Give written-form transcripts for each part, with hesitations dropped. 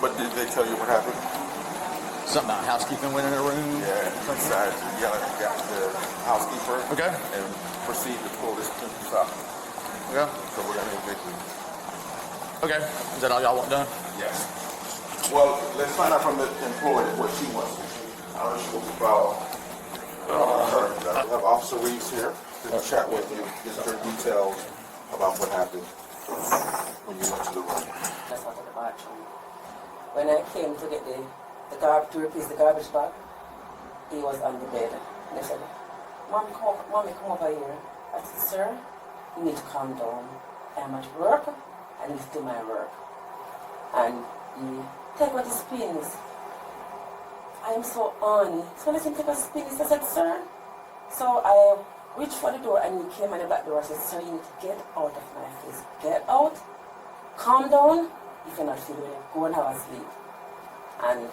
But did they tell you what happened? Something about housekeeping went in her room. Yeah, he decided to yell at the housekeeper. Okay. And proceed to pull this piece up. Okay. So we're gonna evict you. Okay. Is that all y'all want done? Yes. Well, let's find out from the employee what she wants to do. I don't know if she wants to follow her. I have Officer Reeves here to chat with you, get her details about what happened when you went to the room. That's out of the bathroom. When I came to get to replace the garbage bag, he was on the bed. And they said, Mommy, come over here. I said, sir, you need to calm down. I'm at work. I need to do my work. And he take what his pins. I am so on. So let him take what his pins. I said, sir. So I reached for the door and he came on the back door. I said, sir, you need to get out of my face. Get out. Calm down. If you're not feeling it, go and have a sleep. And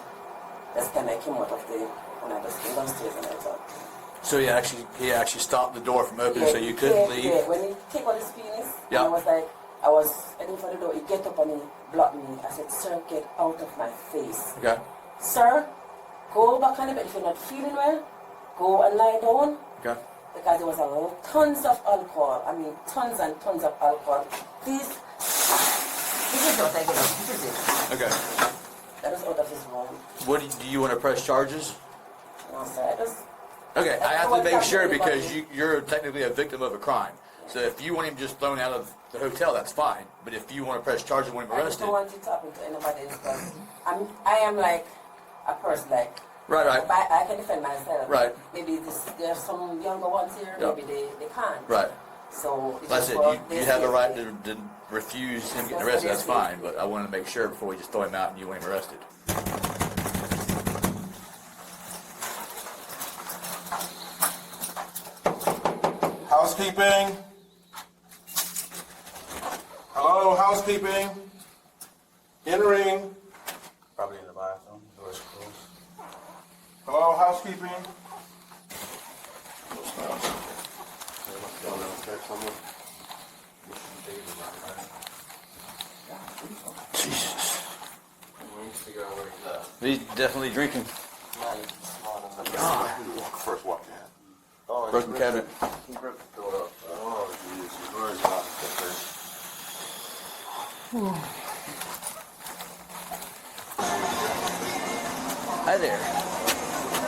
that's kind of came out of when I just came downstairs and I thought. So he actually stopped the door from opening so you couldn't leave? Yeah, when he take out his penis, yeah. I was heading for the door, he get up and he blocked me. I said, sir, get out of my face. Okay. Sir, go back on the bed. If you're not feeling well, go and lie down. Okay. Because there was tons of alcohol. I mean, tons and tons of alcohol. This is what I get up. This is it. Okay. That was out of his room. What do you want to press charges? No, sir, Okay, I have to make sure because you're technically a victim of a crime. So if you want him just thrown out of the hotel, that's fine. But if you want to press charges and want him arrested... I don't want you talking to anybody because I am like a person like... Right. I can defend myself. Right. Maybe there's some younger ones here, yep. Maybe they can't. Right. So... That's it. You have the right to refuse him getting arrested, that's fine. But I wanted to make sure before we just throw him out and you want him arrested. Housekeeping. Hello, housekeeping. Entering. Probably in the bathroom. Door's closed. Hello, housekeeping. Jesus. He's definitely drinking. First walk in. Broken cabinet. He broke the door up. Oh, geez. Where is that? Hi there.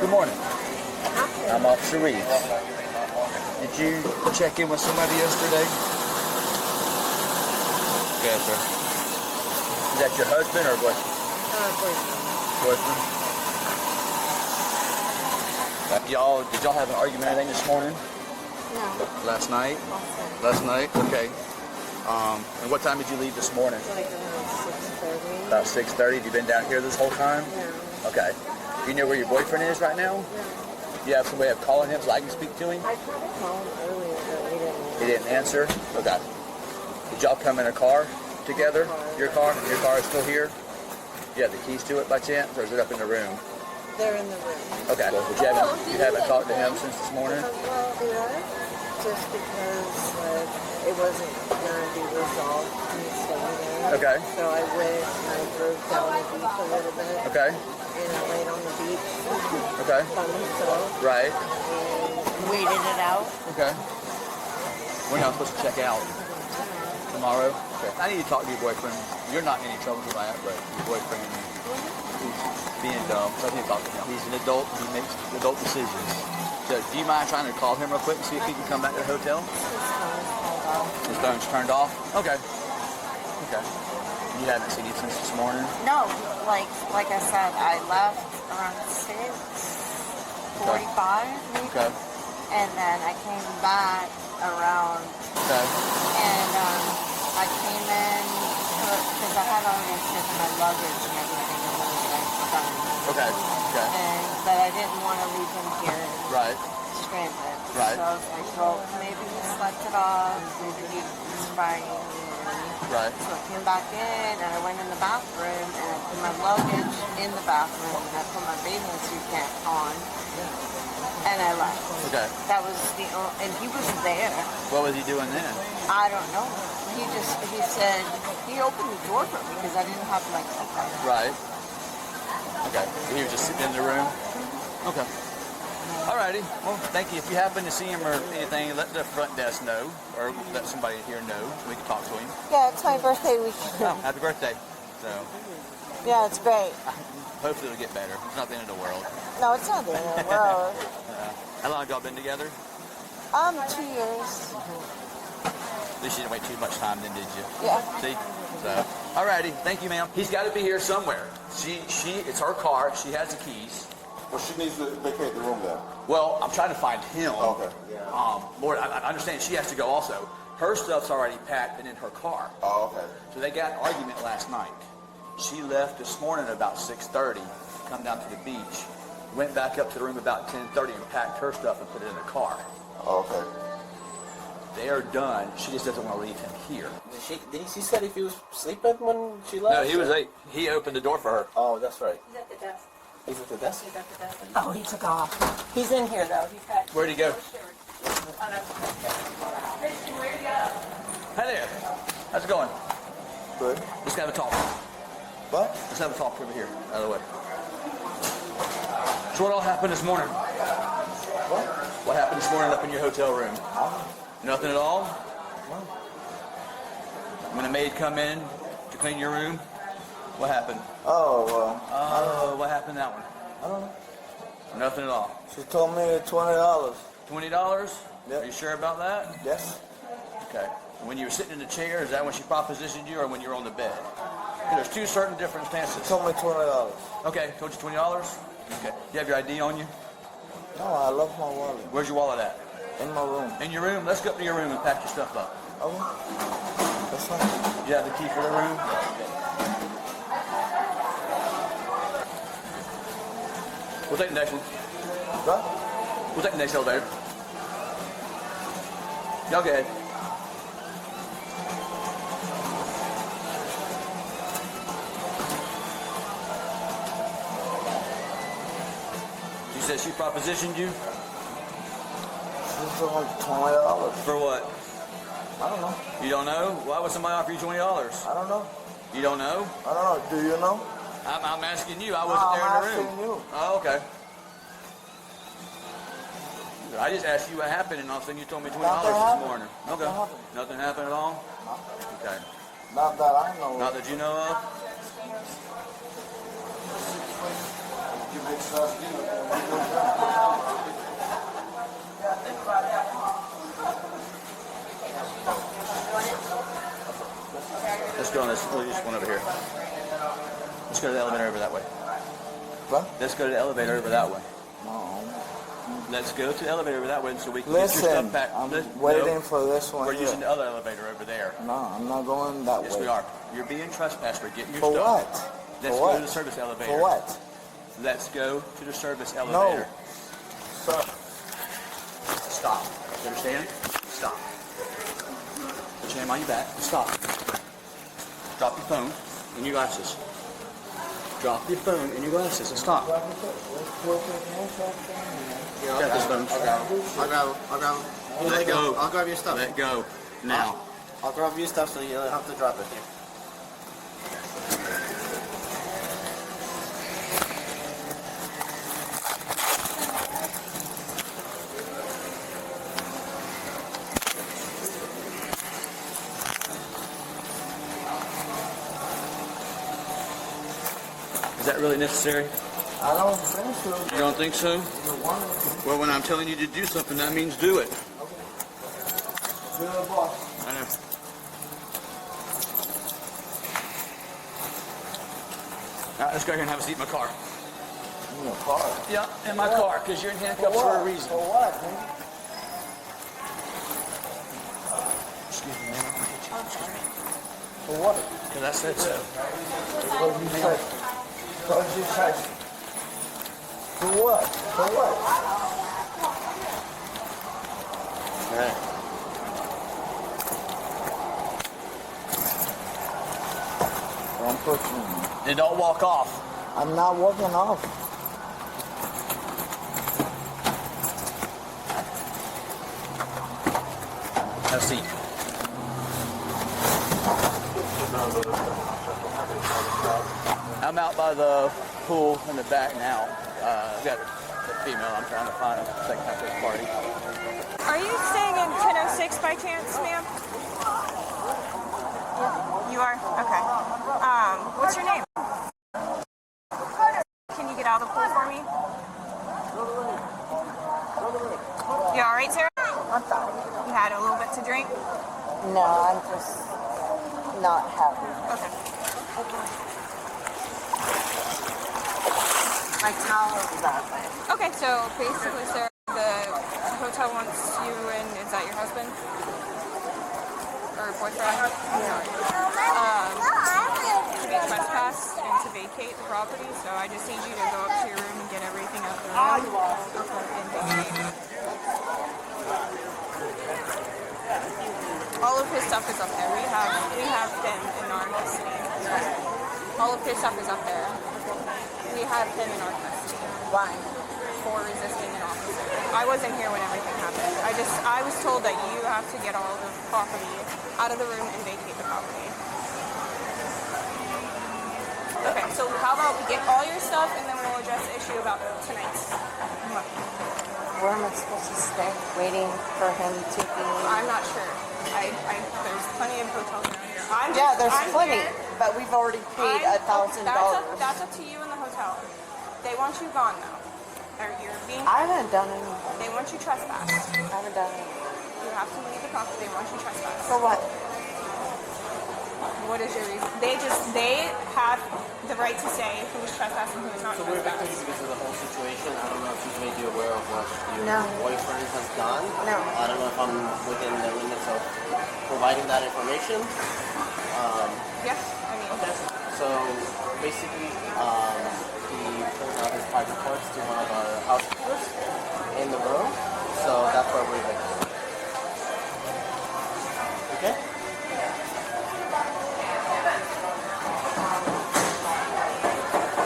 Good morning. I'm Officer Reeves. Did you check in with somebody yesterday? Yes, sir. Is that your husband or what? Boyfriend. Did y'all have an argument or anything this morning? No. Last night? Last night? Okay. And what time did you leave this morning? Like around 6:30. About 6:30. Have you been down here this whole time? No. Okay. Do you know where your boyfriend is right now? No. Do you have some way of calling him so I can speak to him? I tried to call him earlier, but He didn't answer? Okay. Did y'all come in a car together? Your car? Your car is still here? Do you have the keys to it by chance, or is it up in the room? they're in the room. Okay. But you haven't talked to him since this morning? Well, did I? Just because it wasn't going to be resolved in staying there. Okay. So I went and I drove down the beach a little bit. Okay. And I laid on the beach. Okay. By myself. Right. And waited it out. Okay. When are you supposed to check out? Tomorrow? Okay. I need to talk to your boyfriend. You're not in any trouble for that, but your boyfriend, he's being dumb. So I need to talk to him. He's an adult. He makes adult decisions. So do you mind trying to call him real quick and see if he can come back to the hotel? His phone's turned off? Okay. Okay. You haven't seen him since this morning? No, like I said, I left around 6:45 maybe. Okay. And then I came back around, Okay. and I came in because I had already shipped my luggage and everything a little bit done. Okay. Okay. But I didn't want to leave him here Right. stranded. Right. So I was like, well, maybe he slept it off, maybe he was crying. Right. So I came back in and I went in the bathroom and I put my luggage in the bathroom and I put my bathing suit on and I left. Okay. That was the only, and he was there. What was he doing then? I don't know. He said, he opened the door for me because I didn't have my key card. Right. Okay. So he was just sitting in the room? Okay. Alrighty. Well, thank you. If you happen to see him or anything, let the front desk know, or let somebody here know so we can talk to him. Yeah, it's my birthday weekend. Oh, happy birthday. So, Yeah, it's great. hopefully it'll get better. It's not the end of the world. No, it's not the end of the world. How long have y'all been together? 2 years. At least you didn't wait too much time then, did you? Yeah. See? So, alrighty. Thank you, ma'am. He's got to be here somewhere. It's her car. She has the keys. Well, she needs to vacate the room then. Well, I'm trying to find him. Okay. Lord, I understand she has to go also. Her stuff's already packed and in her car. Oh, okay. So they got an argument last night. She left this morning at about 6:30, come down to the beach, went back up to the room about 10:30 and packed her stuff and put it in the car. Oh, okay. They are done. She just doesn't want to leave him here. She said if he was sleeping when she left? No, he was late. He opened the door for her. Oh, that's right. He's at the desk. He's at the desk? He's at the desk. Oh, he took off. He's in here though. He's got. Where'd he go? Oh, no. Christian, where'd you go? Hi there. How's it going? Good. Let's have a talk. What? Let's have a talk over here, out of the way. So what all happened this morning? What? What happened this morning up in your hotel room? Nothing at all? When the maid come in to clean your room, what happened? Oh, well, Oh, what happened that one? I don't know. Nothing at all. She told me $20. $20? Yep. Are you sure about that? Yes. Okay. When you were sitting in the chair, is that when she propositioned you or when you were on the bed? There's two certain different She stances. told me $20. Okay, told you $20? Okay. You have your ID on you? No, I left my wallet Where's your wallet at? in my room. In your room? Let's go up to your room and pack your stuff up. Okay. That's fine. You have the key for the room? We'll take the next one. What? We'll take the next elevator. Y'all go ahead. She said she propositioned you? She told me $20. For what? I don't know. You don't know? Why would somebody offer you $20? I don't know. You don't know? I don't know. Do you know? I'm asking you. I wasn't there in the room. I'm asking you. Oh, okay. I just asked you what happened, and all of a sudden you told me $20 this morning. Okay. Nothing happened. Nothing happened at all? Okay. Not that I know. Not that you know of? Let's go on this one over here. Let's go to the elevator over that way. What? Let's go to the elevator over that way. No. Let's go to the elevator over that way so we can get your Listen, stuff back. I'm No, waiting for this one we're here. using the other elevator over there. No, I'm not going that Yes, way. we are. You're being trespassed. We're getting your For stuff. what? Let's For go what? to the service elevator. For what? Let's go to the service No. elevator. Sir. Stop. You understand? Stop. Put your hand on your back. Stop. Drop your phone and your glasses. Drop your phone and your glasses and stop. Yeah, Got this phone. I'll grab him. Let go. I'll grab your stuff. Let go. Now. I'll grab your stuff so you don't have to drop it here. Is that really necessary? I don't think so. You don't think so? Well, when I'm telling you to do something, that means do it. You're the boss. I know. All right, let's go here and have a seat in my car. In your car. Yeah, in my car, because you're in handcuffs for a reason. For what, man? Excuse me, man. For what? Because I said so. Because you said. Because you said. For what? For what? Right. Don't push me. And don't walk off. I'm not walking off. Have a seat. I'm out by the pool in the back now. I've got a female I'm trying to find a second half of this party. Are you staying in 1006 by chance, ma'am? You are? Okay. What's your name? Can you get out of the pool for me? You alright, Sarah? I'm fine. You had a little bit to drink? No, I'm just not happy. Okay. My towel is that way. Okay, so basically, Sarah, the hotel wants you in. Is that your husband? Or boyfriend? To be trespassed and to vacate the property, so I just need you to go up to your room and get everything out of the room. Okay. And vacate. All of his stuff is up there. We have him in our custody. All of his stuff is up there. We have him in our custody. Why? For resisting an officer. I wasn't here when everything happened. I was told that you have to get all the property out of the room and vacate the property. Okay, so how about we get all your stuff and then we'll address the issue about tonight's money. Where am I supposed to stay? Waiting for him to be... I'm not sure. There's plenty of hotels around here. There's I'm plenty, here. but we've already paid $1,000. That's up to you and the hotel. They want you gone though. Or you're being. I haven't done anything. They want you trespassed. I haven't done anything. You have to leave the property. They want you trespassed. For what? What is your reason? They have the right to say who's trespassing and who's not So we're back trespassing. because of the whole situation. I don't know if she's made you aware of what your No. boyfriend has done. No. I don't know if I'm within the limits of providing that information. Yes, I mean. Okay. So basically, he pulled out his private parts to one of our housekeepers in the room. So that's where we're evicting. Okay?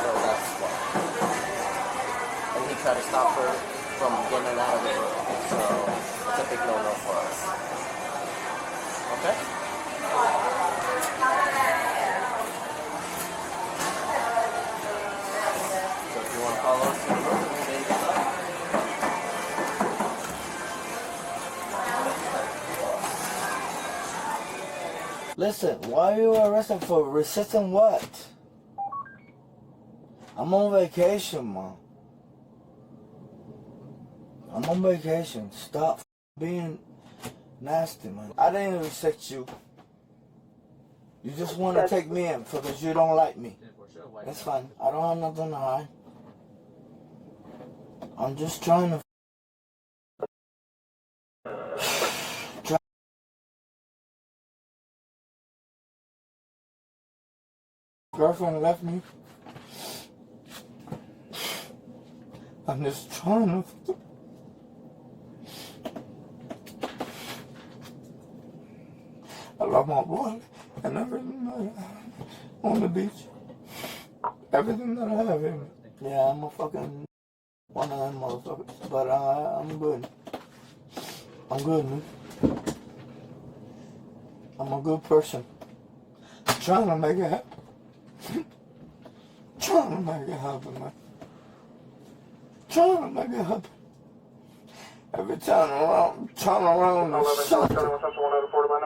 So that's why. And he tried to stop her from getting out of the room. So it's a big no-no for us. Okay? So if you want to follow us to the room, then you can. Listen, why are you arrested for resisting what? I'm on vacation, Mom. I'm on vacation. Stop being nasty, man. I didn't resist you. You just want to take me in because you don't like me. That's fine. I don't have nothing to hide. I'm just trying to... Girlfriend left me. I'm just trying to... I love my boy and everything that I have on the beach. Everything that I have in me. Yeah, I'm a fucking one of them motherfuckers. But I'm good. I'm good, man. I'm a good person. I'm trying to make it happen. Trying to make it happen, man. Trying to make it happen. Every time I turn around, there's something.